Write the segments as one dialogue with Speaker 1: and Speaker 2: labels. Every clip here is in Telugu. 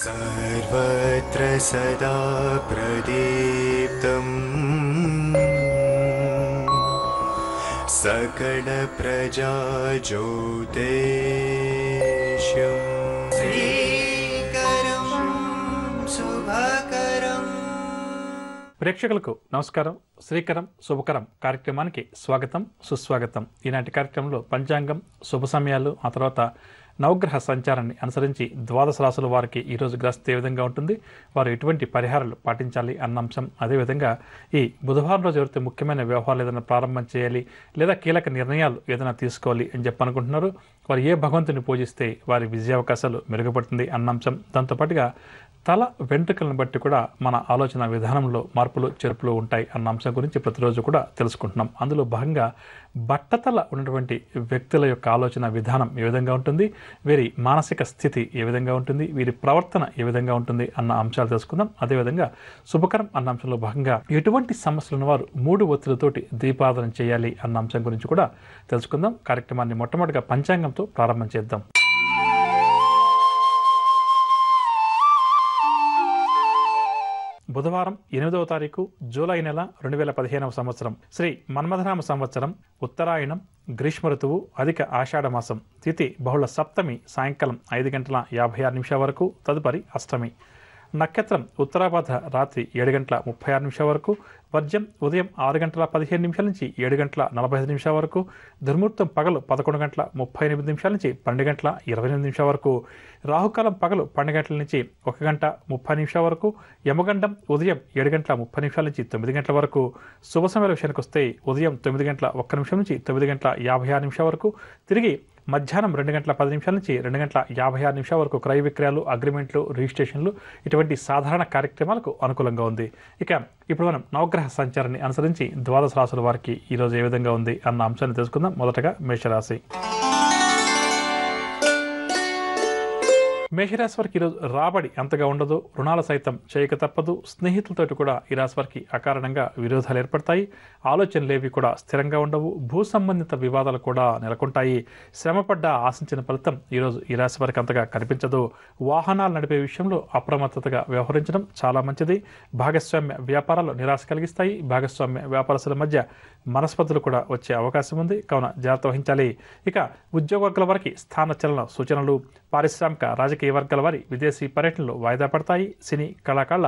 Speaker 1: सर्वत्र सदा प्रदीप्तम् सकल प्रजाज्योतिष्यम् श्रीकरं शुभकरम्.
Speaker 2: ప్రేక్షకులకు నమస్కారం. శ్రీకరం శుభకరం కార్యక్రమానికి స్వాగతం సుస్వాగతం. ఈనాటి కార్యక్రమంలో పంచాంగం, శుభ సమయాలు, ఆ తర్వాత నవగ్రహ సంచారాన్ని అనుసరించి ద్వాదశ రాశుల వారికి ఈరోజు గ్రస్తు ఏ విధంగా ఉంటుంది, వారు ఎటువంటి పరిహారాలు పాటించాలి అన్న అంశం, అదేవిధంగా ఈ బుధవారం రోజు ఎవరైతే ముఖ్యమైన వ్యవహారాలు ఏదైనా ప్రారంభం చేయాలి లేదా కీలక నిర్ణయాలు ఏదైనా తీసుకోవాలి అని అనుకుంటున్నారు, వారు ఏ భగవంతుని పూజిస్తే వారి విజయావకాశాలు మెరుగుపడుతుంది అన్న అంశం. దాంతోపాటుగా తల వెంట్రుకలను బట్టి కూడా మన ఆలోచన విధానంలో మార్పులు చేర్పులు ఉంటాయి అన్న అంశం గురించి ప్రతిరోజు కూడా తెలుసుకుంటున్నాం. అందులో భాగంగా బట్టతల ఉన్నటువంటి వ్యక్తుల యొక్క ఆలోచన విధానం ఏ విధంగా ఉంటుంది, వీరి మానసిక స్థితి ఏ విధంగా ఉంటుంది, వీరి ప్రవర్తన ఏ విధంగా ఉంటుంది అన్న అంశాలు తెలుసుకుందాం. అదేవిధంగా శుభకరం అన్న అంశంలో భాగంగా ఎటువంటి సమస్యలను వారు 3 ఒత్తులతోటి దీపారాధన చేయాలి అన్న అంశం గురించి కూడా తెలుసుకుందాం. కార్యక్రమాన్ని మొట్టమొదటిగా పంచాంగంతో ప్రారంభం చేద్దాం. బుధవారం 8వ తారీఖు జూలై నెల 2015వ సంవత్సరం, శ్రీ మన్మథనామ సంవత్సరం, ఉత్తరాయణం, గ్రీష్మ ఋతువు, అధిక ఆషాఢ మాసం, తిథి బహుళ సప్తమి, సాయంకాలం 5:56 వరకు, తదుపరి అష్టమి. నక్షత్రం ఉత్తరాభాద్ర రాత్రి 7:36 వరకు, వర్జం ఉదయం 6:15 నుంచి 7:45 వరకు, దుర్ముహూర్తం పగలు 11:38 నుంచి 12:28 వరకు, రాహుకాలం పగలు 12 నుంచి 1:30 వరకు, యమగండం ఉదయం 7:30 నుంచి 9 వరకు, శుభ సమయాల విషయానికి వస్తే ఉదయం 9:01 నుంచి 9:56 వరకు, తిరిగి మధ్యాహ్నం 2:10 నుంచి 2:56 వరకు క్రయ విక్రయాలు, అగ్రిమెంట్లు, రిజిస్ట్రేషన్లు ఇటువంటి సాధారణ కార్యక్రమాలకు అనుకూలంగా ఉంది. ఇక ఇప్పుడు మనం నవగ్రహ సంచారాన్ని అనుసరించి ద్వాదశ రాశుల వారికి ఈరోజు ఏ విధంగా ఉంది అన్న అంశాన్ని తెలుసుకుందాం. మొదటగా మేషరాశి. మేషరాశి వారికి ఈరోజు రాబడి అంతగా ఉండదు, రుణాలు సైతం చేయక తప్పదు. స్నేహితులతోటి కూడా ఈ రాశి వారికి అకారణంగా విరోధాలు ఏర్పడతాయి. ఆలోచనలేవి కూడా స్థిరంగా ఉండవు. భూ సంబంధిత వివాదాలు కూడా నెలకొంటాయి. శ్రమపడ్డ ఆశించిన ఫలితం ఈరోజు ఈ రాశి వారికి అంతగా కనిపించదు. వాహనాలు నడిపే విషయంలో అప్రమత్తతగా వ్యవహరించడం చాలా మంచిది. భాగస్వామ్య వ్యాపారాలు నిరాశ కలిగిస్తాయి. భాగస్వామ్య వ్యాపారస్తుల మధ్య మనస్పర్ధలు కూడా వచ్చే అవకాశం ఉంది, కావున జాగ్రత్త వహించాలి. ఇక ఉద్యోగ వర్గాల వారికి స్థానచలన సూచనలు, పారిశ్రామిక రాజకీయ వర్గాల వారి విదేశీ పర్యటనలు వాయిదా పడతాయి. సినీ కళాకారుల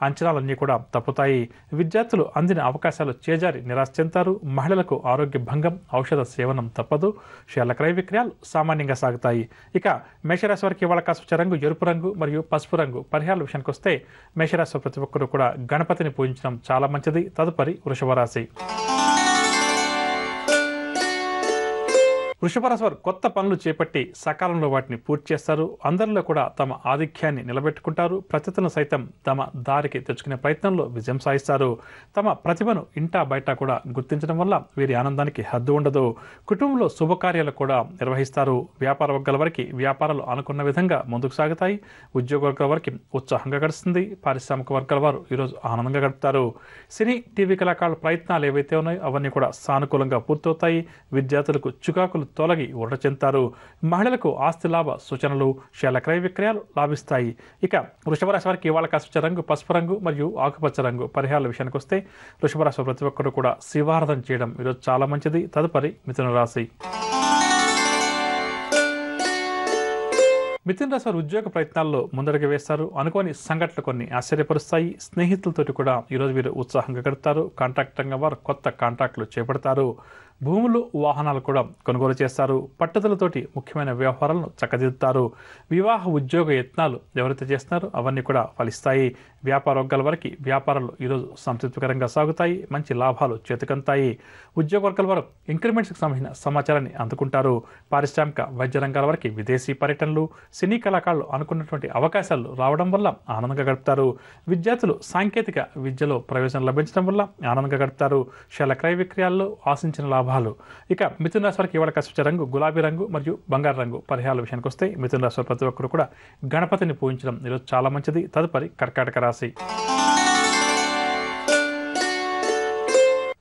Speaker 2: అంచనాలన్నీ కూడా తప్పుతాయి. విద్యార్థులు అందిన అవకాశాలు చేజారి నిరాశ చెందుతారు. మహిళలకు ఆరోగ్య భంగం, ఔషధ సేవనం తప్పదు. షేర్ల క్రయ విక్రయాలు సామాన్యంగా సాగుతాయి. ఇక మేషరాశి వారికి ఇవాళ కాస్త రంగు ఎరుపు రంగు మరియు పసుపు రంగు. పరిహారాల విషయానికి వస్తే మేషరాశి ప్రతి ఒక్కరూ కూడా గణపతిని పూజించడం చాలా మంచిది. తదుపరి వృషభ రాశి. వృషభ రాశి వారు కొత్త పనులు చేపట్టి సకాలంలో వాటిని పూర్తి చేస్తారు. అందరిలో కూడా తమ ఆధిక్యాన్ని నిలబెట్టుకుంటారు. ప్రతిభను సైతం తమ దారికి తెచ్చుకునే ప్రయత్నంలో విజయం సాధిస్తారు. తమ ప్రతిభను ఇంటా బయట కూడా గుర్తించడం వల్ల వీరి ఆనందానికి హద్దు ఉండదు. కుటుంబంలో శుభకార్యాలు కూడా నిర్వహిస్తారు. వ్యాపార వర్గాల వారికి వ్యాపారాలు అనుకున్న విధంగా ముందుకు సాగుతాయి. ఉద్యోగ వర్గాల వారికి ఉత్సాహంగా గడుస్తుంది. పారిశ్రామిక వర్గాల వారు ఈరోజు ఆనందంగా గడుపుతారు. సినీ టీవీ కళాకారుల ప్రయత్నాలు ఏవైతే ఉన్నాయో అవన్నీ కూడా సానుకూలంగా పూర్తవుతాయి. విద్యార్థులకు చుకాకులు తొలగి ఊరట చెందుతారు. మహిళలకు ఆస్తి లాభ సూచనలు, షేర్ల క్రయ విక్రయాలు లాభిస్తాయి. ఇక వృషభ రాశి వారికి ఇవాళ కాస్త రంగు పసుపు రంగు మరియు ఆకుపచ్చ రంగు. పరిహారాల విషయానికి వస్తే వృషభ రాశి ప్రతి ఒక్కరు కూడా శివారాధన చేయడం ఈరోజు చాలా మంచిది. తదుపరి మిథున రాశి. మిథున రాశి వారు ఉద్యోగ ప్రయత్నాల్లో ముందడుగు వేస్తారు. అనుకోని సంఘటనలు కొన్ని ఆశ్చర్యపరుస్తాయి. స్నేహితులతోటి కూడా ఈరోజు వీరు ఉత్సాహంగా గడుపుతారు. కాంట్రాక్ట్ రంగం వారు కొత్త కాంట్రాక్టులు చేపడతారు. భూములు, వాహనాలు కూడా కొనుగోలు చేస్తారు. పట్టుదలతోటి ముఖ్యమైన వ్యవహారాలను చక్కదిద్దుతారు. వివాహ ఉద్యోగ యత్నాలు ఎవరైతే చేస్తున్నారో అవన్నీ కూడా ఫలిస్తాయి. వ్యాపార వర్గాల వారికి వ్యాపారాలు ఈరోజు సంతృప్తికరంగా సాగుతాయి. మంచి లాభాలు చేతికంతాయి. ఉద్యోగ వర్గాల వారు ఇంక్రిమెంట్స్కి సంబంధించిన సమాచారాన్ని అందుకుంటారు. పారిశ్రామిక వైద్య రంగాల వారికి విదేశీ పర్యటనలు, సినీ కళాకారులు అనుకున్నటువంటి అవకాశాలు రావడం వల్ల ఆనందంగా గడుపుతారు. విద్యార్థులు సాంకేతిక విద్యలో ప్రవేశం లభించడం వల్ల ఆనందంగా గడుపుతారు. షేర్ల క్రయ విక్రయాల్లో ఆశించిన లాభాలు. ఇక మిథున రాశి వారికి ఇవాళ కష్ట రంగు గులాబీ రంగు మరియు బంగారు రంగు. పరిహారాల విషయానికి వస్తే మిథున రాశి వారు ప్రతి ఒక్కరు కూడా గణపతిని పూజించడం ఈరోజు చాలా మంచిది. తదుపరి కర్కాటక రాశి.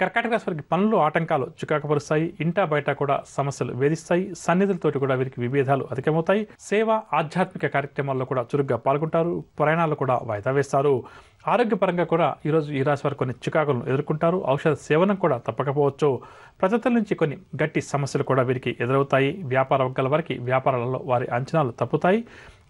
Speaker 2: కర్కాటక రాశి వారికి పనులు ఆటంకాలు చికాకుపరుస్తాయి. ఇంటా బయట కూడా సమస్యలు వేధిస్తాయి. సన్నిధులతోటి కూడా వీరికి విభేదాలు అధికమవుతాయి. సేవ ఆధ్యాత్మిక కార్యక్రమాల్లో కూడా చురుగ్గా పాల్గొంటారు. ప్రయాణాలు కూడా వాయిదా వేస్తారు. ఆరోగ్యపరంగా కూడా ఈరోజు ఈ రాశి వారు కొన్ని చికాకులను ఎదుర్కొంటారు. ఔషధ సేవనం కూడా తప్పకపోవచ్చు. ప్రజల నుంచి కొన్ని గట్టి సమస్యలు కూడా వీరికి ఎదురవుతాయి. వ్యాపార వర్గాల వారికి వ్యాపారాలలో వారి అంచనాలు తప్పుతాయి.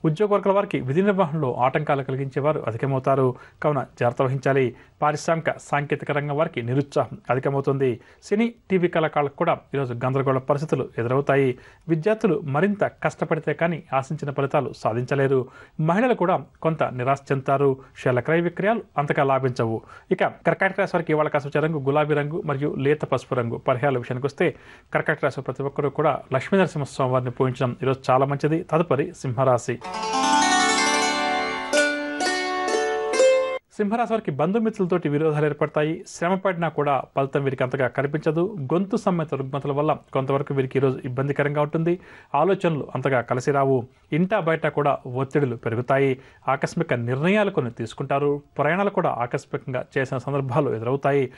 Speaker 2: ఉద్యోగ వర్గాల వారికి విధి నిర్వహణలో ఆటంకాలు కలిగించేవారు అధికమవుతారు. కావున జాగ్రత్త వహించాలి. పారిశ్రామిక సాంకేతిక రంగం వారికి నిరుత్సాహం అధికమవుతుంది. సినీ టీవీ కళాకారులకు కూడా ఈరోజు గందరగోళ పరిస్థితులు ఎదురవుతాయి. విద్యార్థులు మరింత కష్టపడితే కానీ ఆశించిన ఫలితాలు సాధించలేరు. మహిళలు కూడా కొంత నిరాశ చెందుతారు. షేర్ల క్రయ విక్రయాలు అంతగా లాభించవు. ఇక కర్కాటక రాశి వారికి ఇవాళ కాసు రంగు గులాబీ రంగు మరియు లేత పసుపు రంగు. పరిహారాల విషయానికి వస్తే కర్కాటక రాశి ప్రతి ఒక్కరూ కూడా లక్ష్మీ నరసింహస్వామి వారిని పూజించడం ఈరోజు చాలా మంచిది. తదుపరి సింహరాశి. సింహరాశి వారికి బంధుమిత్రులతోటి విరోధాలు ఏర్పడతాయి. శ్రమ పడినా కూడా ఫలితం వీరికి అంతగా కనిపించదు. గొంతు సంబంధిత రుగ్మతల వల్ల కొంతవరకు వీరికి ఈరోజు ఇబ్బందికరంగా ఉంటుంది. ఆలోచనలు అంతగా కలిసి రావు. ఇంటా బయట కూడా ఒత్తిడులు పెరుగుతాయి. ఆకస్మిక నిర్ణయాలు కొన్ని తీసుకుంటారు. ప్రయాణాలు కూడా ఆకస్మికంగా చేసిన సందర్భాలు ఎదురవుతాయి.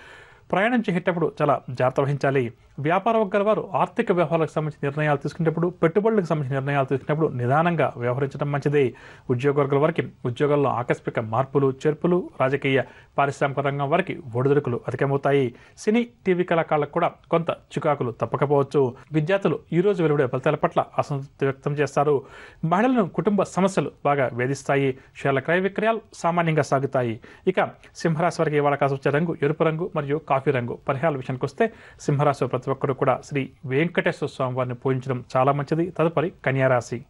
Speaker 2: ప్రయాణం చేసేటప్పుడు చాలా జాగ్రత్త వహించాలి. వ్యాపార వర్గాల వారు ఆర్థిక వ్యవహారాలకు సంబంధించిన నిర్ణయాలు తీసుకునేటప్పుడు, పెట్టుబడులకు సంబంధించిన నిర్ణయాలు తీసుకునేటప్పుడు నిదానంగా వ్యవహరించడం మంచిది. ఉద్యోగ వర్గాల వారికి ఉద్యోగాల్లో ఆకస్మిక మార్పులు చేర్పులు, రాజకీయ పారిశ్రామిక రంగం వారికి ఒడిదుడుకులు అధికమవుతాయి. సినీ టీవీ కళాకారులకు కూడా కొంత చికాకులు తప్పకపోవచ్చు. విద్యార్థులు ఈ రోజు వెలువడే ఫలితాల పట్ల అసంతృప్తి వ్యక్తం చేస్తారు. మహిళలను కుటుంబ సమస్యలు బాగా వేధిస్తాయి. షేర్ల క్రయ విక్రయాలు సామాన్యంగా సాగుతాయి. ఇక సింహరాశి వారికి ఇవాళ కాసు వచ్చే రంగు ఎరుపు రంగు మరియు కాఫీ రంగు. పరిహారాల విషయానికి వస్తే సింహరాశి ప్రతి ఒక్కరు కూడా శ్రీ వెంకటేశ్వర స్వామి వారిని పూజించడం చాలా మంచిది. తదుపరి కన్యారాశి.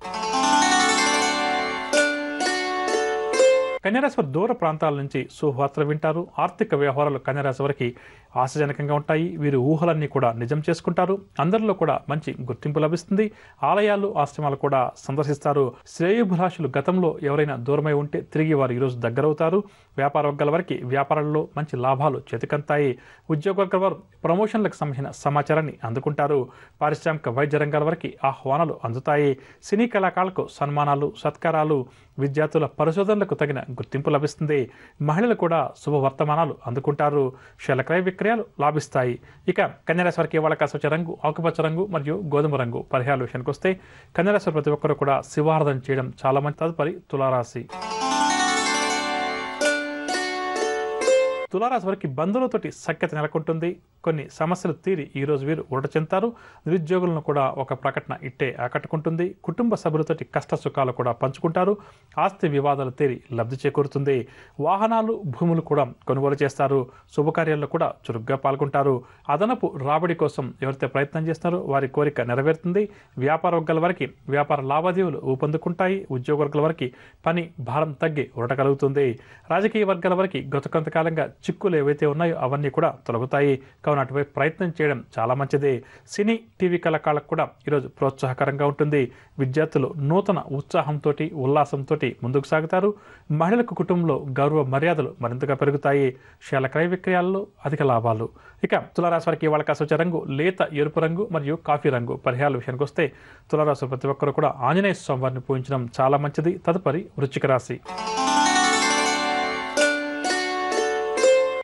Speaker 2: కన్యారాశి వారు దూర ప్రాంతాల నుంచి శుభవార్తలు వింటారు. ఆర్థిక వ్యవహారాలు కన్యారాశి వారికి ఆశాజనకంగా ఉంటాయి. వీరు ఊహలన్నీ కూడా నిజం చేసుకుంటారు. అందరిలో కూడా మంచి గుర్తింపు లభిస్తుంది. ఆలయాలు ఆశ్రమాలు కూడా సందర్శిస్తారు. శ్రేయోభిలాషులు గతంలో ఎవరైనా దూరమై ఉంటే తిరిగి వారు ఈరోజు దగ్గరవుతారు. వ్యాపార వర్గాల వారికి వ్యాపారాల్లో మంచి లాభాలు చేతికంతాయి. ఉద్యోగ వర్గాల వారు ప్రమోషన్లకు సంబంధించిన సమాచారాన్ని అందుకుంటారు. పారిశ్రామిక వైద్య రంగాల వారికి ఆహ్వానాలు అందుతాయి. సినీ కళాకారులకు సన్మానాలు సత్కారాలు, విద్యార్థుల పరిశోధనలకు తగిన గుర్తింపు లభిస్తుంది. మహిళలు కూడా శుభవర్తమానాలు అందుకుంటారు. షేర్ల క్రయ విక్రయాలు లాభిస్తాయి. ఇక కన్యారాశి వారికి ఇవాళ కాసు వచ్చే రంగు ఆకుపచ్చ రంగు మరియు గోధుమ రంగు. పరిహారాల విషయానికి వస్తే కన్యారాశి ప్రతి ఒక్కరు కూడా శివారాధన చేయడం చాలా మంచి. తదుపరి తులారాశి. తులారాశి వారికి బంధువులతోటి సఖ్యత నెలకొంటుంది. కొన్ని సమస్యలు తీరి ఈరోజు వీరు ఊరట చెందుతారు. నిరుద్యోగులను కూడా ఒక ప్రకటన ఇట్టే ఆకట్టుకుంటుంది. కుటుంబ సభ్యులతోటి కష్ట సుఖాలు కూడా పంచుకుంటారు. ఆస్తి వివాదాలు తీరి లబ్ధి చేకూరుతుంది. వాహనాలు భూములు కూడా కొనుగోలు చేస్తారు. శుభకార్యాల్లో కూడా చురుగ్గా పాల్గొంటారు. అదనపు రాబడి కోసం ఎవరైతే ప్రయత్నం చేస్తున్నారో వారి కోరిక నెరవేరుతుంది. వ్యాపార వర్గాల వారికి వ్యాపార లావాదేవీలు ఊపందుకుంటాయి. ఉద్యోగ వర్గాల వారికి పని భారం తగ్గి ఊరట కలుగుతుంది. రాజకీయ వర్గాల వారికి గత కొంతకాలంగా చిక్కులు ఏవైతే ఉన్నాయో అవన్నీ కూడా తొలగుతాయి. కావున అటువైపు ప్రయత్నం చేయడం చాలా మంచిది. సినీ టీవీ కళాకారులకు కూడా ఈరోజు ప్రోత్సాహకరంగా ఉంటుంది. విద్యార్థులు నూతన ఉత్సాహంతో ఉల్లాసంతో ముందుకు సాగుతారు. మహిళలకు కుటుంబంలో గౌరవ మర్యాదలు మరింతగా పెరుగుతాయి. షేర్ల క్రయ విక్రయాల్లో అధిక లాభాలు. ఇక తులారాశి వారికి ఇవాళ కాసు వచ్చే రంగు లేత ఎరుపు రంగు మరియు కాఫీ రంగు. పరిహారాల విషయానికి వస్తే తులారాశి ప్రతి ఒక్కరు కూడా ఆంజనేయ స్వామి వారిని పూజించడం చాలా మంచిది. తదుపరి వృశ్చిక రాశి.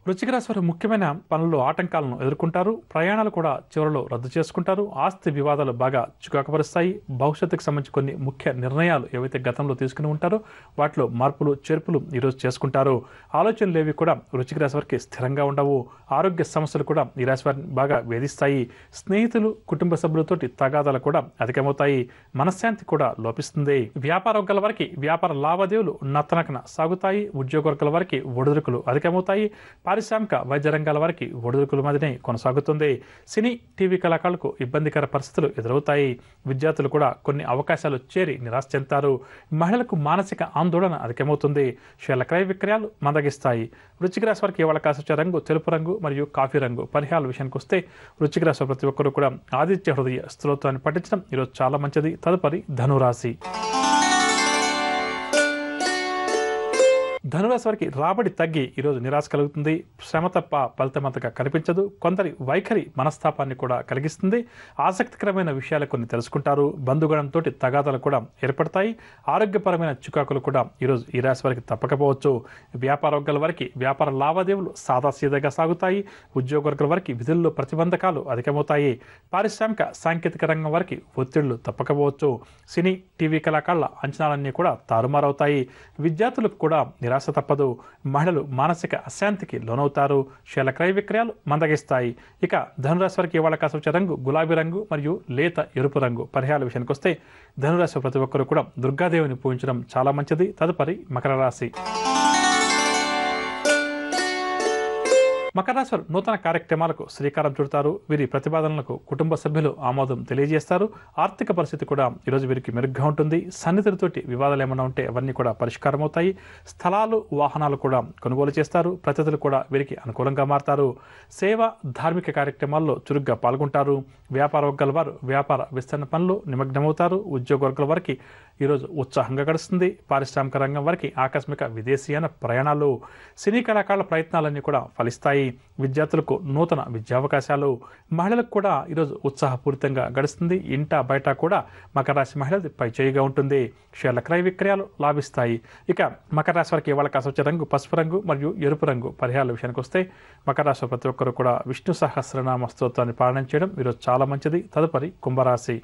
Speaker 2: వృశ్చిక రాశి వారు ముఖ్యమైన పనుల్లో ఆటంకాలను ఎదుర్కొంటారు. ప్రయాణాలు కూడా చివరిలో రద్దు చేసుకుంటారు. ఆస్తి వివాదాలు బాగా చికాకుపరుస్తాయి. భవిష్యత్తుకు సంబంధించి కొన్ని ముఖ్య నిర్ణయాలు ఏవైతే గతంలో తీసుకుని ఉంటారో వాటిలో మార్పులు చేర్పులు ఈరోజు చేసుకుంటారు. ఆలోచనలు ఏవి కూడా వృశ్చిక రాశి వారికి స్థిరంగా ఉండవు. ఆరోగ్య సమస్యలు కూడా ఈ రాశి వారిని బాగా వేధిస్తాయి. స్నేహితులు కుటుంబ సభ్యులతోటి తగాదాలు కూడా అధికమవుతాయి. మనశ్శాంతి కూడా లోపిస్తుంది. వ్యాపార వర్గాల వారికి వ్యాపార లావాదేవీలు నత్తనకన సాగుతాయి. ఉద్యోగ వర్గాల వారికి ఒడిదుడుకులు అధికమవుతాయి. పారిశ్రామిక వైద్య రంగాల వారికి ఒడిదుడుకుల మధ్యనే కొనసాగుతుంది. సినీ టీవీ కళాకారులకు ఇబ్బందికర పరిస్థితులు ఎదురవుతాయి. విద్యార్థులు కూడా కొన్ని అవకాశాలు చేరి నిరాశ చెందుతారు. మహిళలకు మానసిక ఆందోళన అధికమవుతుంది. షేర్ల క్రయ విక్రయాలు మందగిస్తాయి. వృశ్చిక రాశి వారికి ఇవాళ కాసు వచ్చే రంగు తెలుపు రంగు మరియు కాఫీ రంగు. పరిహారాల విషయానికి వస్తే వృశ్చిక రాశి ప్రతి ఒక్కరు కూడా ఆదిత్య హృదయ స్తోత్రాన్ని పఠించడం ఈరోజు చాలా మంచిది. తదుపరి ధనురాశి. ధనురాశి వారికి రాబడి తగ్గి ఈరోజు నిరాశ కలుగుతుంది. శ్రమ తప్ప ఫలితమంతగా కనిపించదు. కొందరి వైఖరి మనస్తాపాన్ని కూడా కలిగిస్తుంది. ఆసక్తికరమైన విషయాలు కొన్ని తెలుసుకుంటారు. బంధుగణంతో తగాదాలు కూడా ఏర్పడతాయి. ఆరోగ్యపరమైన చికాకులు కూడా ఈరోజు ఈ రాశి వారికి తప్పకపోవచ్చు. వ్యాపార వర్గాల వారికి వ్యాపార లావాదేవీలు సాదాసీదాగా సాగుతాయి. ఉద్యోగ వర్గాల వారికి విధుల్లో ప్రతిబంధకాలు అధికమవుతాయి. పారిశ్రామిక సాంకేతిక రంగం వారికి ఒత్తిళ్లు తప్పకపోవచ్చు. సినీ టీవీ కళాకారుల అంచనాలన్నీ కూడా తారుమారవుతాయి. విద్యార్థులకు కూడా నిరాశ తప్పదు. మహిళలు మానసిక అశాంతికి లోనవుతారు. షేర్ల క్రయ విక్రయాలు మందగిస్తాయి. ఇక ధనురాశి వారికి ఇవాళ కాసొచ్చే రంగు గులాబీ రంగు మరియు లేత ఎరుపు రంగు. పరిహారాల విషయానికి వస్తే ధనురాశి ప్రతి ఒక్కరు కూడా దుర్గాదేవిని పూజించడం చాలా మంచిది. తదుపరి మకర రాశి. మకర రాశి వారు నూతన కార్యక్రమాలకు శ్రీకారం చుడతారు. వీరి ప్రతిపాదనలకు కుటుంబ సభ్యులు ఆమోదం తెలియజేస్తారు. ఆర్థిక పరిస్థితి కూడా ఈరోజు వీరికి మెరుగ్గా ఉంటుంది. సన్నిధులతోటి వివాదాలు ఏమైనా ఉంటే అవన్నీ కూడా పరిష్కారం అవుతాయి. స్థలాలు వాహనాలు కూడా కొనుగోలు చేస్తారు. ప్రతినిధులు కూడా వీరికి అనుకూలంగా మారతారు. సేవ ధార్మిక కార్యక్రమాల్లో చురుగ్గా పాల్గొంటారు. వ్యాపార వర్గాల వారు వ్యాపార విస్తరణ పనులు నిమగ్నమవుతారు. ఉద్యోగ వర్గాల వారికి ఈరోజు ఉత్సాహంగా గడుస్తుంది. పారిశ్రామిక రంగం వారికి ఆకస్మిక విదేశీయాన ప్రయాణాలు. సినీ కళాకారుల ప్రయత్నాలన్నీ కూడా ఫలిస్తాయి. విద్యార్థులకు నూతన విద్యావకాశాలు. మహిళలకు కూడా ఈరోజు ఉత్సాహపూరితంగా గడుస్తుంది. ఇంట బయట కూడా మకర రాశి మహిళది పైచేయిగా ఉంటుంది. షేర్ల క్రయ విక్రయాలు లాభిస్తాయి. ఇక మకర రాశి వారికి ఇవాళ కాసొచ్చే రంగు పసుపు రంగు మరియు ఎరుపు రంగు. పరిహారాల విషయానికి వస్తే మకర రాశి ప్రతి ఒక్కరు కూడా విష్ణు సహస్రనామ స్తోత్రాన్ని పారాయణం చేయడం ఈరోజు చాలా మంచిది. తదుపరి కుంభరాశి.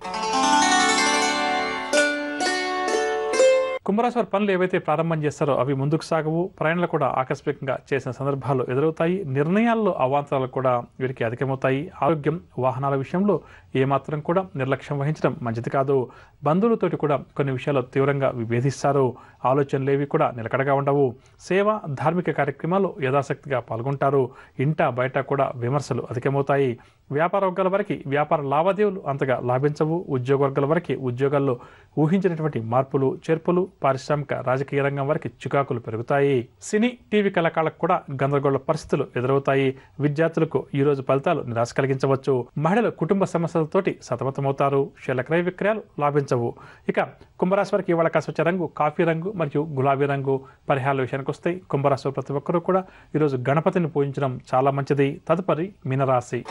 Speaker 2: కుంభరాశి వారి పనులు ఏవైతే ప్రారంభం చేస్తారో అవి ముందుకు సాగవు. ప్రయాణాలు కూడా ఆకస్మికంగా చేసిన సందర్భాలు ఎదురవుతాయి. నిర్ణయాల్లో అవాంతరాలు కూడా వీరికి అధికమవుతాయి. ఆరోగ్యం వాహనాల విషయంలో ఏమాత్రం కూడా నిర్లక్ష్యం వహించడం మంచిది కాదు. బంధువులతోటి కూడా కొన్ని విషయాల్లో తీవ్రంగా విభేదిస్తారు. ఆలోచనలు ఏవి కూడా నిలకడగా ఉండవు. సేవ ధార్మిక కార్యక్రమాలు యథాశక్తిగా పాల్గొంటారు. ఇంట బయట కూడా విమర్శలు అధికమవుతాయి. వ్యాపార వర్గాల వారికి వ్యాపార లావాదేవీలు అంతగా లాభించవు. ఉద్యోగ వర్గాల వారికి ఉద్యోగాల్లో ఊహించినటువంటి మార్పులు చేర్పులు. పారిశ్రామిక రాజకీయ రంగం వారికి చికాకులు పెరుగుతాయి. సినీ టీవీ కళాకారులకు కూడా గందరగోళ పరిస్థితులు ఎదురవుతాయి. విద్యార్థులకు ఈ రోజు ఫలితాలు నిరాశ కలిగించవచ్చు. మహిళలు కుటుంబ సమస్యలతోటి సతమతమవుతారు. షేర్ల క్రయ విక్రయాలు లాభించవు. ఇక కుంభరాశి వారికి ఇవాళ కాసొచ్చే రంగు కాఫీ రంగు మరియు గులాబీ రంగు. పరిహారాల విషయానికి వస్తే కుంభరాశి ప్రతి ఒక్కరూ కూడా ఈరోజు గణపతిని పూజించడం చాలా మంచిది. తదుపరి మీనరాశి.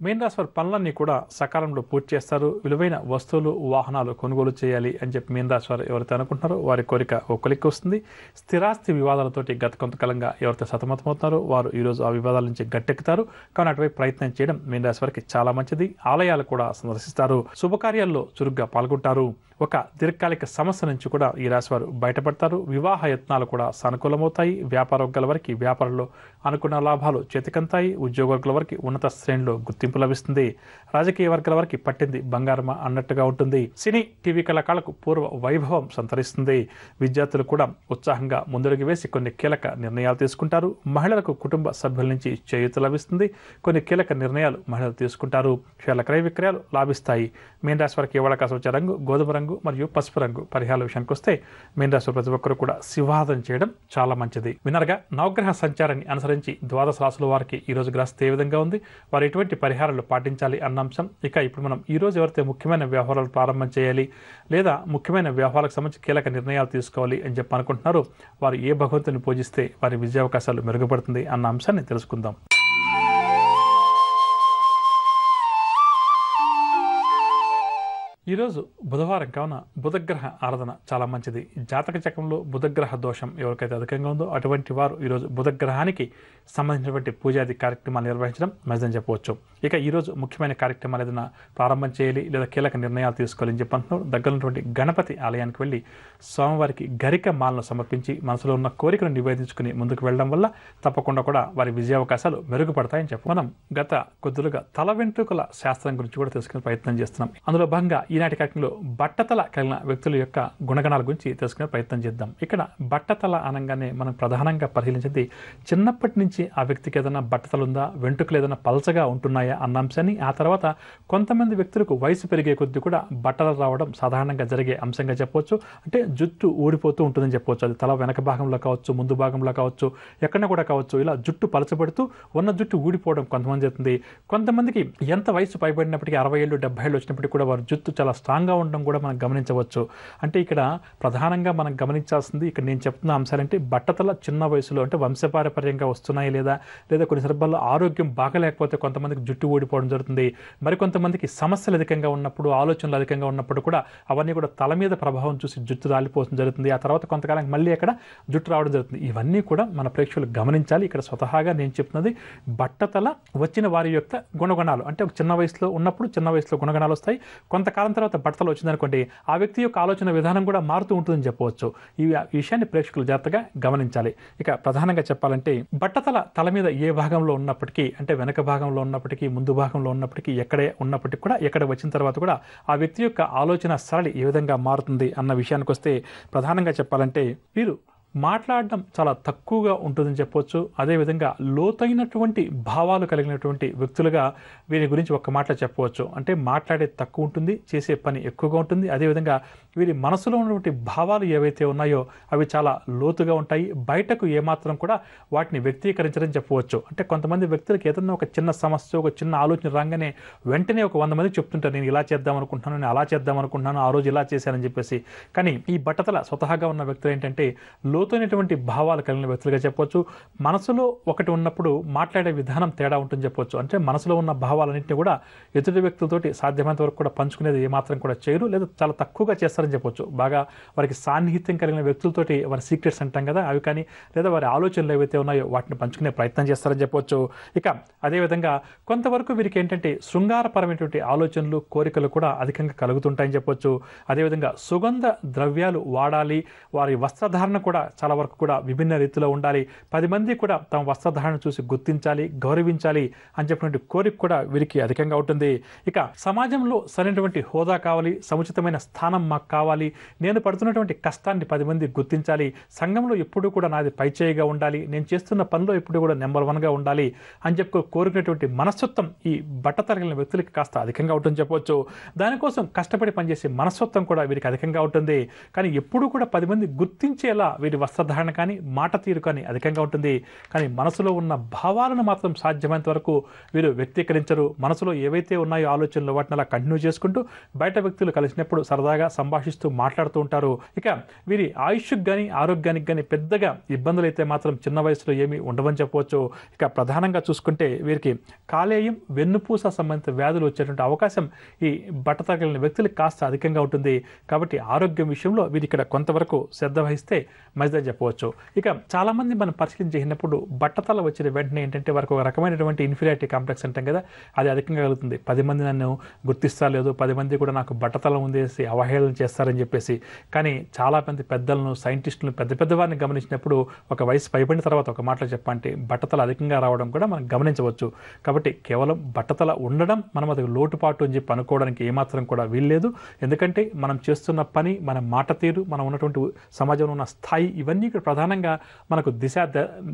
Speaker 2: మీనరాశి వారి పనులన్నీ కూడా సకాలంలో పూర్తి చేస్తారు. విలువైన వస్తువులు వాహనాలు కొనుగోలు చేయాలి అని చెప్పి మీనరాశి వారు ఎవరైతే అనుకుంటున్నారో వారి కోరిక ఒక్కలికి వస్తుంది. స్థిరాస్తి వివాదాలతోటి గత కొంతకాలంగా ఎవరైతే సతమతమవుతున్నారో వారు ఈరోజు ఆ వివాదాల నుంచి గట్టెక్కుతారు. కానీ అటువైపు ప్రయత్నం చేయడం మీనరాశి వారికి చాలా మంచిది. ఆలయాలు కూడా సందర్శిస్తారు. శుభకార్యాల్లో చురుగ్గా పాల్గొంటారు. ఒక దీర్ఘకాలిక సమస్య నుంచి కూడా ఈ రాశి వారు బయటపడతారు. వివాహ యత్నాలు కూడా సానుకూలమవుతాయి. వ్యాపార వర్గాల వారికి వ్యాపారంలో అనుకున్న లాభాలు చేతికంతాయి. ఉద్యోగ వర్గాల వారికి ఉన్నత శ్రేణిలో గుర్తింపు లభిస్తుంది. రాజకీయ వర్గాల వారికి పట్టింది బంగారమా అన్నట్టుగా ఉంటుంది. సినీ టీవీ కళాకారులకు పూర్వ వైభవం సంతరిస్తుంది. విద్యార్థులు కూడా ఉత్సాహంగా ముందడుగు వేసి కొన్ని కీలక నిర్ణయాలు తీసుకుంటారు. మహిళలకు కుటుంబ సభ్యుల నుంచి చేయూత లభిస్తుంది. కొన్ని కీలక నిర్ణయాలు మహిళలు తీసుకుంటారు. షేర్ల క్రయ విక్రయాలు లాభిస్తాయి. మీనరాశి వారికి ఇవాళ కాసొచ్చే రంగు గోధుమ రంగు మరియు పసుపు రంగు. పరిహారాల విషయానికి వస్తే మీనరాశి ప్రతి ఒక్కరు కూడా శివాదం చేయడం చాలా మంచిది. వినరగా నవగ్రహ సంచారాన్ని అనుసరించి ద్వాదశ రాశుల వారికి ఈ రోజు గ్రహస్థితి ఏ విధంగా ఉంది, వారు ఎటువంటి పరిహారాలు పాటించాలి అన్న అంశం. ఇక ఇప్పుడు మనం ఈ రోజు ఎవరైతే ముఖ్యమైన వ్యవహారాలు ప్రారంభం చేయాలి లేదా ముఖ్యమైన వ్యవహారాలకు సంబంధించి కీలక నిర్ణయాలు తీసుకోవాలి అని చెప్పి అనుకుంటున్నారో వారు ఏ భగవంతుని పూజిస్తే వారి విజయావకాశాలు మెరుగుపడుతుంది అన్న అంశాన్ని తెలుసుకుందాం. ఈరోజు బుధవారం కావున బుధగ్రహ ఆరాధన చాలా మంచిది. జాతక చక్రంలో బుధగ్రహ దోషం ఎవరికైతే అధికంగా ఉందో అటువంటి వారు ఈరోజు బుధగ్రహానికి సంబంధించినటువంటి పూజాది కార్యక్రమాలు నిర్వహించడం మంచిదని చెప్పవచ్చు. ఇక ఈరోజు ముఖ్యమైన కార్యక్రమాలు ఏదైనా ప్రారంభం చేయాలి లేదా కీలక నిర్ణయాలు తీసుకోవాలని చెప్పంటున్నారు. దగ్గరున్నటువంటి గణపతి ఆలయానికి వెళ్ళి స్వామివారికి గరిక మాలను సమర్పించి మనసులో ఉన్న కోరికను నివేదించుకుని ముందుకు వెళ్ళడం వల్ల తప్పకుండా కూడా వారి విజయావకాశాలు మెరుగుపడతాయని చెప్పి మనం గత కొద్దులుగా తల వెంట్రుకల శాస్త్రం గురించి కూడా తెలుసుకునే ప్రయత్నం చేస్తున్నాం. అందులో భాగంగా ఈనాటి కార్యక్రమంలో బట్టతల కలిగిన వ్యక్తుల యొక్క గుణగణాల గురించి తెలుసుకునే ప్రయత్నం చేద్దాం. ఇక్కడ బట్టతల అనగానే మనం ప్రధానంగా పరిశీలించింది చిన్నప్పటి నుంచి ఆ వ్యక్తికి ఏదైనా బట్టతలు ఉందా, వెంట్రుకలు ఏదైనా పలచగా ఉంటున్నాయా అన్న అంశాన్ని, ఆ తర్వాత కొంతమంది వ్యక్తులకు వయసు పెరిగే కొద్దీ కూడా బట్టలు రావడం సాధారణంగా జరిగే అంశంగా చెప్పవచ్చు. అంటే జుట్టు ఊడిపోతూ ఉంటుందని చెప్పవచ్చు. అది తల వెనక భాగంలో కావచ్చు, ముందు భాగంలో కావచ్చు, ఎక్కడ కూడా కావచ్చు. ఇలా జుట్టు పలచబడుతూ ఉన్న జుట్టు ఊడిపోవడం కొంతమంది జరుగుతుంది. కొంతమందికి ఎంత వయసు పైబడినప్పటికీ 60 ఏళ్ళు 70 ఏళ్ళు వచ్చినప్పటికీ కూడా వారి జుట్టు చాలా చాలా స్ట్రాంగ్గా ఉండడం కూడా మనం గమనించవచ్చు. అంటే ఇక్కడ ప్రధానంగా మనం గమనించాల్సింది ఇక్కడ నేను చెప్తున్న అంశాలంటే బట్టతల చిన్న వయసులో అంటే వంశపారపర్యంగా వస్తున్నాయి లేదా కొన్ని సందర్భాల్లో ఆరోగ్యం బాగలేకపోతే కొంతమందికి జుట్టు ఊడిపోవడం జరుగుతుంది. మరికొంతమందికి సమస్యలు అధికంగా ఉన్నప్పుడు, ఆలోచనలు అధికంగా ఉన్నప్పుడు కూడా అవన్నీ కూడా తల మీద ప్రభావం చూసి జుట్టు రాలిపోవడం జరుగుతుంది. ఆ తర్వాత కొంతకాలానికి మళ్ళీ అక్కడ జుట్టు రావడం జరుగుతుంది. ఇవన్నీ కూడా మన ప్రేక్షకులు గమనించాలి. ఇక్కడ స్వతహాగా నేను చెప్తున్నది బట్టతల వచ్చిన వారి యొక్క గుణగణాలు. అంటే ఒక చిన్న వయసులో ఉన్నప్పుడు చిన్న వయసులో గుణగణాలు వస్తాయి. కొంతకాలం తర్వాత బట్టతల వచ్చిందనుకోండి, ఆ వ్యక్తి యొక్క ఆలోచన విధానం కూడా మారుతూ ఉంటుందని చెప్పవచ్చు. ఈ విషయాన్ని ప్రేక్షకులు జాగ్రత్తగా గమనించాలి. ఇక ప్రధానంగా చెప్పాలంటే బట్టతల తల మీద ఏ భాగంలో ఉన్నప్పటికీ, అంటే వెనక భాగంలో ఉన్నప్పటికీ, ముందు భాగంలో ఉన్నప్పటికీ, ఎక్కడే ఉన్నప్పటికీ కూడా, ఎక్కడ వచ్చిన తర్వాత కూడా ఆ వ్యక్తి యొక్క ఆలోచన సరళి ఏ విధంగా మారుతుంది అన్న విషయానికి వస్తే ప్రధానంగా చెప్పాలంటే వీరు మాట్లాడడం చాలా తక్కువగా ఉంటుందని చెప్పవచ్చు. అదేవిధంగా లోతైనటువంటి భావాలు కలిగినటువంటి వ్యక్తులుగా వీరి గురించి ఒక్క మాటలో చెప్పవచ్చు. అంటే మాట్లాడేది తక్కువ ఉంటుంది, చేసే పని ఎక్కువగా ఉంటుంది. అదేవిధంగా వీరి మనసులో ఉన్నటువంటి భావాలు ఏవైతే ఉన్నాయో అవి చాలా లోతుగా ఉంటాయి. బయటకు ఏమాత్రం కూడా వాటిని వ్యక్తీకరించడం చెప్పవచ్చు. అంటే కొంతమంది వ్యక్తులకు ఏదన్నా ఒక చిన్న సమస్య, ఒక చిన్న ఆలోచన రాగానే వెంటనే ఒక 100 మంది చెప్తుంటారు, నేను ఇలా చేద్దాం అనుకుంటున్నాను, నేను అలా చేద్దాం అనుకుంటున్నాను, ఆ రోజు ఇలా చేశానని చెప్పేసి. కానీ ఈ బట్టతల స్వతహాగా ఉన్న వ్యక్తులు ఏంటంటే లోతైనటువంటి భావాలు కలిగిన వ్యక్తులుగా చెప్పవచ్చు. మనసులో ఒకటి ఉన్నప్పుడు మాట్లాడే విధానం తేడా ఉంటుంది చెప్పవచ్చు. అంటే మనసులో ఉన్న భావాలన్నింటినీ కూడా ఎదుటి వ్యక్తులతోటి సాధ్యమైనంత వరకు కూడా పంచుకునేది ఏమాత్రం కూడా చేయరు, లేదా చాలా తక్కువగా చేస్తారని చెప్పవచ్చు. బాగా వారికి సాన్నిహిత్యం కలిగిన వ్యక్తులతోటి వారి సీక్రెట్స్ అంటాం కదా, అవి కానీ లేదా వారి ఆలోచనలు ఏవైతే ఉన్నాయో వాటిని పంచుకునే ప్రయత్నం చేస్తారని చెప్పవచ్చు. ఇక అదేవిధంగా కొంతవరకు వీరికి ఏంటంటే శృంగారపరమైనటువంటి ఆలోచనలు, కోరికలు కూడా అధికంగా కలుగుతుంటాయని చెప్పవచ్చు. అదేవిధంగా సుగంధ ద్రవ్యాలు వాడాలి, వారి వస్త్రధారణ కూడా చాలా వరకు కూడా విభిన్న రీతిలో ఉండాలి, 10 మంది కూడా తమ వస్త్రధారణ చూసి గుర్తించాలి, గౌరవించాలి అని చెప్పినటువంటి కోరిక కూడా వీరికి అధికంగా ఉంటుంది. ఇక సమాజంలో సరైనటువంటి హోదా కావాలి, సముచితమైన స్థానం మాకు కావాలి, నేను పడుతున్నటువంటి కష్టాన్ని 10 మంది గుర్తించాలి, సంఘంలో ఎప్పుడూ కూడా నాది పైచేయిగా ఉండాలి, నేను చేస్తున్న పనిలో ఎప్పుడు కూడా నెంబర్ 1గా ఉండాలి అని చెప్పి కోరుకునేటువంటి మనస్తత్వం ఈ బట్టతగిలిన వ్యక్తులకి కాస్త అధికంగా ఉంటుందని చెప్పవచ్చు. దానికోసం కష్టపడి పనిచేసే మనస్తత్వం కూడా వీరికి అధికంగా ఉంటుంది. కానీ ఎప్పుడూ కూడా 10 మంది గుర్తించేలా వీరి వస్త్రధారణ కానీ, మాట తీరు కానీ అధికంగా ఉంటుంది. కానీ మనసులో ఉన్న భావాలను మాత్రం సాధ్యమైనంత వరకు వీరు వ్యక్తీకరించరు. మనసులో ఏవైతే ఉన్నాయో ఆలోచనలు వాటిని అలా కంటిన్యూ చేసుకుంటూ బయట వ్యక్తులు కలిసినప్పుడు సరదాగా సంభాషిస్తూ మాట్లాడుతూ ఉంటారు. ఇక వీరి ఆయుష్కి కానీ, ఆరోగ్యానికి కానీ పెద్దగా ఇబ్బందులు అయితే మాత్రం చిన్న వయసులో ఏమీ ఉండవని చెప్పవచ్చు. ఇక ప్రధానంగా చూసుకుంటే వీరికి కాలేయం, వెన్నుపూస సంబంధిత వ్యాధులు వచ్చేటువంటి అవకాశం ఈ బట్టతగిలిన వ్యక్తులకు కాస్త అధికంగా ఉంటుంది. కాబట్టి ఆరోగ్యం విషయంలో వీరు ఇక్కడ కొంతవరకు శ్రద్ధ వహిస్తే మంచిదని చెప్పవచ్చు. ఇక చాలామంది మనం పరిశీలన చేసినప్పుడు బట్టతల వచ్చిన వెంటనే ఏంటంటే వారికి ఒక రకమైనటువంటి ఇన్ఫీరియారిటీ కాంప్లెక్స్ అంటాం కదా, అది అధికంగా కలుగుతుంది. 10 మంది నన్ను గుర్తిస్తారు లేదు, 10 మంది కూడా నాకు బట్టతల ఉందేసి అవహేళన చేస్తారని చెప్పేసి. కానీ చాలామంది పెద్దలను, సైంటిస్టులను, పెద్ద వారిని గమనించినప్పుడు ఒక వయసు పైబడిన తర్వాత ఒక మాటలో చెప్పంటే బట్టతల అధికంగా రావడం కూడా మనం గమనించవచ్చు. కాబట్టి కేవలం బట్టతల ఉండడం మనం అది లోటుపాటు అని చెప్పి అనుకోవడానికి ఏమాత్రం కూడా వీల్లేదు. ఎందుకంటే మనం చేస్తున్న పని, మన మాట తీరు, మనం ఉన్నటువంటి సమాజంలో ఉన్న స్థాయి, ఇవన్నీ ఇక్కడ ప్రధానంగా మనకు దిశ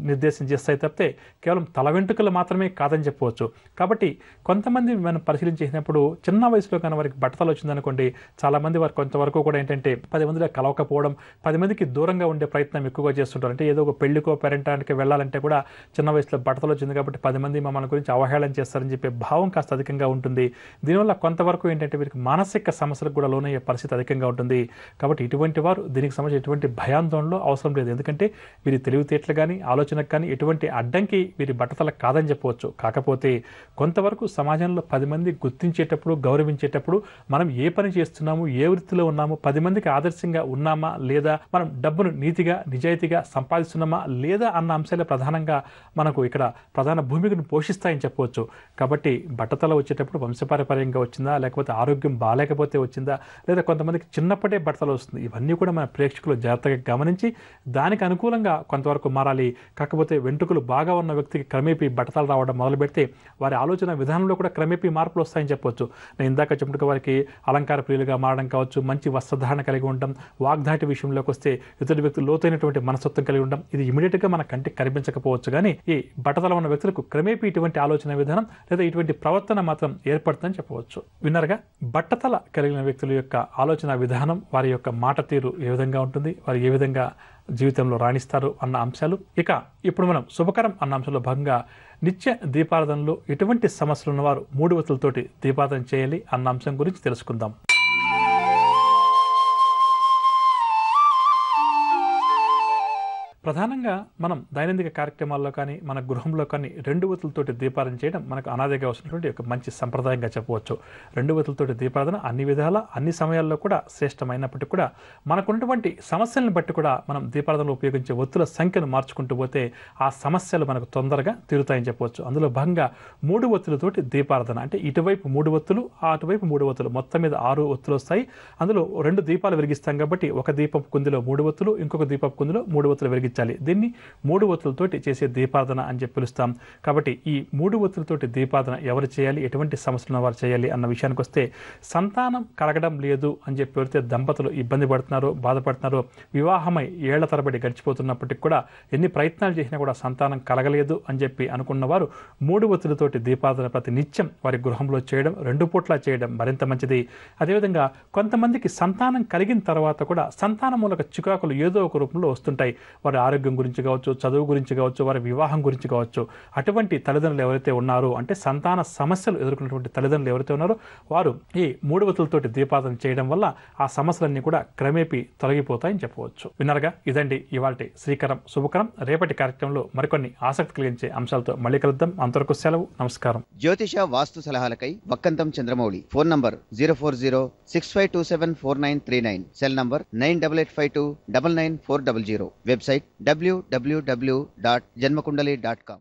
Speaker 2: నిర్దేశం చేస్తాయి తప్పితే కేవలం తల వెంట్రుకలు మాత్రమే కాదని చెప్పవచ్చు. కాబట్టి కొంతమంది మనం పరిశీలించేసినప్పుడు చిన్న వయసులో కానీ వారికి బట్టతలు వచ్చిందనుకోండి, చాలామంది వారు కొంతవరకు కూడా ఏంటంటే 10 మందిలో కలవకపోవడం, 10 మందికి దూరంగా ఉండే ప్రయత్నం ఎక్కువగా చేస్తుంటారు. అంటే ఏదో ఒక పెళ్లికో పేరెంటానికి వెళ్ళాలంటే కూడా చిన్న వయసులో బట్టతలు వచ్చింది కాబట్టి 10 మంది మమ్మల్ని గురించి అవహేళన చేస్తారని చెప్పే భావం కాస్త అధికంగా ఉంటుంది. దీనివల్ల కొంతవరకు ఏంటంటే వీరికి మానసిక సమస్యలకు కూడా లోనయ్యే పరిస్థితి అధికంగా ఉంటుంది. కాబట్టి ఇటువంటి వారు దీనికి సంబంధించి ఎటువంటి భయాందోళనలో అవసరం లేదు. ఎందుకంటే వీరి తెలివితేటలు కానీ, ఆలోచనకు కానీ ఎటువంటి అడ్డంకి వీరి బట్టతల కాదని చెప్పవచ్చు. కాకపోతే కొంతవరకు సమాజంలో 10 మంది గుర్తించేటప్పుడు, గౌరవించేటప్పుడు మనం ఏ పని చేస్తున్నాము, ఏ వృత్తిలో ఉన్నాము, 10 మందికి ఆదర్శంగా ఉన్నామా లేదా, మనం డబ్బును నీతిగా, నిజాయితీగా సంపాదిస్తున్నామా లేదా అన్న అంశాలే ప్రధానంగా మనకు ఇక్కడ ప్రధాన భూమికను పోషిస్తాయని చెప్పవచ్చు. కాబట్టి బట్టతల వచ్చేటప్పుడు వంశపారపర్యంగా వచ్చిందా, లేకపోతే ఆరోగ్యం బాగాలేకపోతే వచ్చిందా, లేదా కొంతమందికి చిన్నప్పటే బట్టతల వస్తుంది, ఇవన్నీ కూడా మన ప్రేక్షకులు జాగ్రత్తగా గమనించి దానికి అనుకూలంగా కొంతవరకు మారాలి. కాకపోతే వెంట్రుకలు బాగా ఉన్న వ్యక్తికి క్రమేపీ బట్టతలు రావడం మొదలు పెడితే వారి ఆలోచన విధానంలో కూడా క్రమేపీ మార్పులు వస్తాయని చెప్పవచ్చు. నేను ఇందాక చెప్పినట్టు వారికి అలంకార ప్రియులుగా మారడం కావచ్చు, మంచి వస్త్రధారణ కలిగి ఉండడం, వాగ్దాటి విషయంలోకి వస్తే ఇతర వ్యక్తులు లోతైనటువంటి మనస్తత్వం కలిగి ఉండడం, ఇది ఇమీడియట్గా మన కంటికి కనిపించకపోవచ్చు. కానీ ఈ బట్టతల ఉన్న వ్యక్తులకు క్రమేపీ ఇటువంటి ఆలోచన విధానం లేదా ఇటువంటి ప్రవర్తన మాత్రం ఏర్పడుతుందని చెప్పవచ్చు. విన్నర్గా బట్టతల కలిగిన వ్యక్తుల యొక్క ఆలోచన విధానం, వారి యొక్క మాట తీరు ఏ విధంగా ఉంటుంది, వారు ఏ విధంగా జీవితంలో రాణిస్తారు అన్న అంశాలు. ఇక ఇప్పుడు మనం శుభకరం అన్న అంశంలో భాగంగా నిత్య దీపారాధనలో ఎటువంటి సమస్యలు ఉన్నవారు 3 ఒత్తులతోటి దీపారాధన చేయాలి అన్న అంశం గురించి తెలుసుకుందాం. ప్రధానంగా మనం దైనందిక కార్యక్రమాల్లో కానీ మన గృహంలో కానీ 2 ఒత్తులతోటి దీపారాధన చేయడం మనకు అనాదిగా వస్తున్నటువంటి ఒక మంచి సంప్రదాయంగా చెప్పవచ్చు. 2 ఒత్తులతోటి దీపారాధన అన్ని విధాల అన్ని సమయాల్లో కూడా శ్రేష్టమైనప్పటికీ కూడా మనకున్నటువంటి సమస్యలను బట్టి కూడా మనం దీపారాధనలో ఉపయోగించే ఒత్తుల సంఖ్యను మార్చుకుంటూ పోతే ఆ సమస్యలు మనకు తొందరగా తీరుతాయని చెప్పవచ్చు. అందులో భాగంగా 3 ఒత్తులతోటి దీపారాధన అంటే ఇటువైపు 3 ఒత్తులు అటువైపు 3 ఒత్తులు మొత్తం మీద 6 ఒత్తులు వస్తాయి. అందులో 2 దీపాలు వెలిగిస్తాం కాబట్టి ఒక దీపపు కుందిలో 3 ఒత్తులు ఇంకొక దీపపు కుందిలో 3 ఒత్తులు వెలిగించాలి. దీన్ని 3 ఒత్తులతోటి చేసే దీపారాధన అని చెప్పి పిలుస్తాం. కాబట్టి ఈ 3 ఒత్తులతోటి దీపారాధన ఎవరు చేయాలి, ఎటువంటి సమస్యలను వారు చేయాలి అన్న విషయానికి వస్తే సంతానం కలగడం లేదు అని చెప్పి ఎవరైతే దంపతులు ఇబ్బంది పడుతున్నారో బాధపడుతున్నారో వివాహమై ఏళ్ల తరబడి గడిచిపోతున్నప్పటికీ కూడా ఎన్ని ప్రయత్నాలు చేసినా కూడా సంతానం కలగలేదు అని చెప్పి అనుకున్న వారు 3 ఒత్తులతోటి దీపారాధన ప్రతి నిత్యం వారి గృహంలో చేయడం 2 పూట్ల చేయడం మరింత మంచిది. అదేవిధంగా కొంతమందికి సంతానం కలిగిన తర్వాత కూడా సంతాన మూలక చికాకులు ఏదో ఒక రూపంలో వస్తుంటాయి. వారి ఆరోగ్యం గురించి కావచ్చు, చదువు గురించి కావచ్చు, వారి వివాహం గురించి కావచ్చు. అటువంటి తల్లిదండ్రులు ఎవరైతే ఉన్నారో అంటే సంతాన సమస్యలు ఎదుర్కొన్నటువంటి తల్లిదండ్రులు ఎవరైతే ఉన్నారో వారు ఈ 3 ఒత్తులతోటి దీపారాధన చేయడం వల్ల ఆ సమస్యలన్నీ కూడా క్రమేపీ తొలగిపోతాయని చెప్పవచ్చు. విన్నారుగా, ఇదండి ఇవాల్టి శ్రీకరం శుభకరం. రేపటి కార్యక్రమంలో మరికొన్ని ఆసక్తి కలిగించే అంశాలతో మళ్ళీ కలుద్దాం. అంతవరకు సెలవు, నమస్కారం.
Speaker 1: జ్యోతిష వాస్తు సలహాలకై Vakkantham Chandramouli. Phone number 04065274939. Cell number 9885299400. Website www.janmakundali.com.